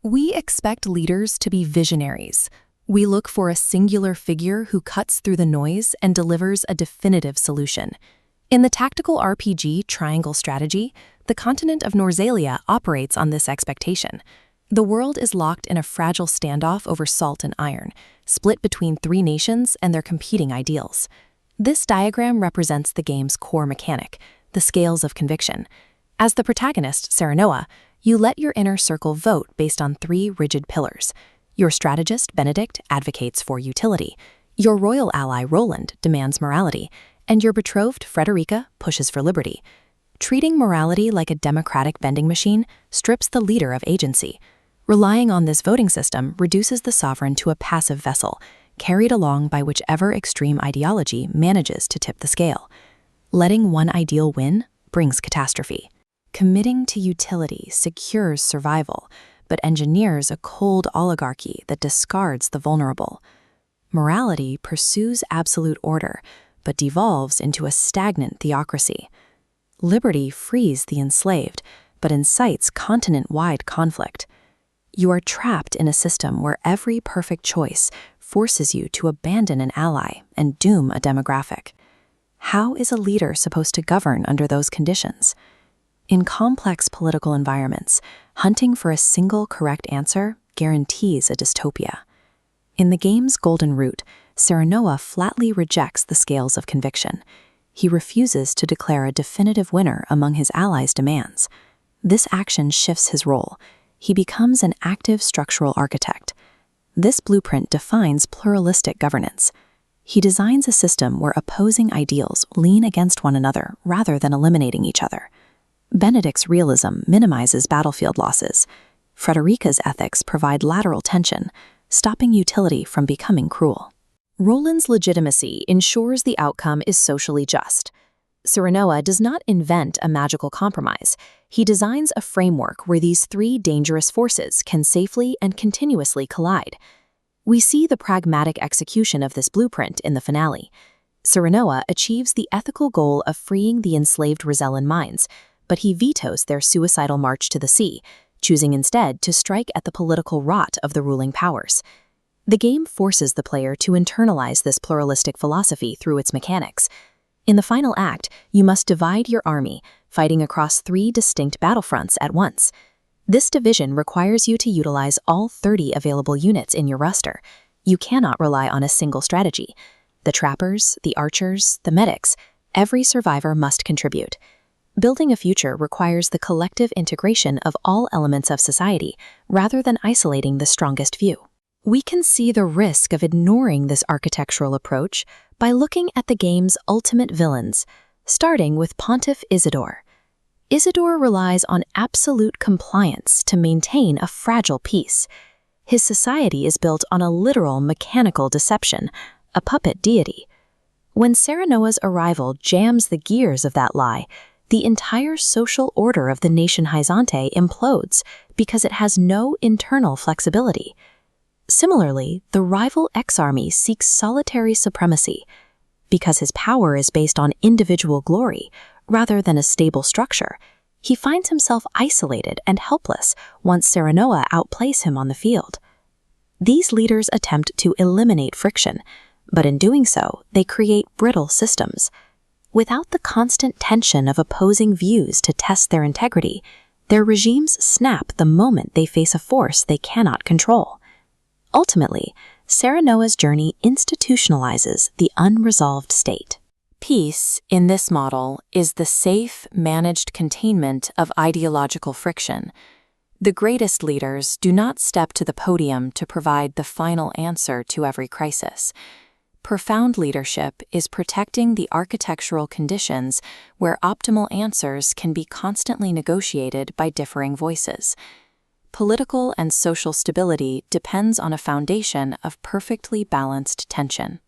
We expect leaders to be visionaries. We look for a singular figure who cuts through the noise and delivers a definitive solution. In the tactical RPG Triangle strategy, the continent of Norzalia operates on this expectation. The world is locked in a fragile standoff over salt and iron, split between three nations and their competing ideals. This diagram represents the game's core mechanic, the scales of conviction. As the protagonist, Selenoa, you let your inner circle vote based on three rigid pillars. Your strategist, Benedict, advocates for utility. Your royal ally, Roland, demands morality. And your betrothed, Frederica, pushes for liberty. Treating morality like a democratic vending machine strips the leader of agency. Relying on this voting system reduces the sovereign to a passive vessel, carried along by whichever extreme ideology manages to tip the scale. Letting one ideal win brings catastrophe. Committing to utility secures survival, but engineers a cold oligarchy that discards the vulnerable. Morality pursues absolute order, but devolves into a stagnant theocracy. Liberty frees the enslaved, but incites continent-wide conflict. You are trapped in a system where every perfect choice forces you to abandon an ally and doom a demographic. How is a leader supposed to govern under those conditions? In complex political environments, hunting for a single correct answer guarantees a dystopia. In the game's golden route, Selenoa flatly rejects the scales of conviction. He refuses to declare a definitive winner among his allies' demands. This action shifts his role. He becomes an active structural architect. This blueprint defines pluralistic governance. He designs a system where opposing ideals lean against one another rather than eliminating each other. Benedict's realism minimizes battlefield losses. Frederica's ethics provide lateral tension, stopping utility from becoming cruel. Roland's legitimacy ensures the outcome is socially just. Selenoa does not invent a magical compromise. He designs a framework where these three dangerous forces can safely and continuously collide. We see the pragmatic execution of this blueprint in the finale. Selenoa achieves the ethical goal of freeing the enslaved Rosellan minds, but he vetoes their suicidal march to the sea, choosing instead to strike at the political rot of the ruling powers. The game forces the player to internalize this pluralistic philosophy through its mechanics. In the final act, you must divide your army, fighting across three distinct battlefronts at once. This division requires you to utilize all 30 available units in your roster. You cannot rely on a single strategy. The trappers, the archers, the medics, every survivor must contribute. Building a future requires the collective integration of all elements of society, rather than isolating the strongest few. We can see the risk of ignoring this architectural approach by looking at the game's ultimate villains, starting with Pontiff Isidore. Isidore relies on absolute compliance to maintain a fragile peace. His society is built on a literal mechanical deception, a puppet deity. When Selenoa's arrival jams the gears of that lie, the entire social order of the nation Hyzante implodes because it has no internal flexibility. Similarly, the rival X-Army seeks solitary supremacy. Because his power is based on individual glory, rather than a stable structure, he finds himself isolated and helpless once Selenoa outplays him on the field. These leaders attempt to eliminate friction, but in doing so, they create brittle systems. Without the constant tension of opposing views to test their integrity, their regimes snap the moment they face a force they cannot control. Ultimately, Selenoa's journey institutionalizes the unresolved state. Peace, in this model, is the safe, managed containment of ideological friction. The greatest leaders do not step to the podium to provide the final answer to every crisis. Profound leadership is protecting the architectural conditions where optimal answers can be constantly negotiated by differing voices. Political and social stability depends on a foundation of perfectly balanced tension.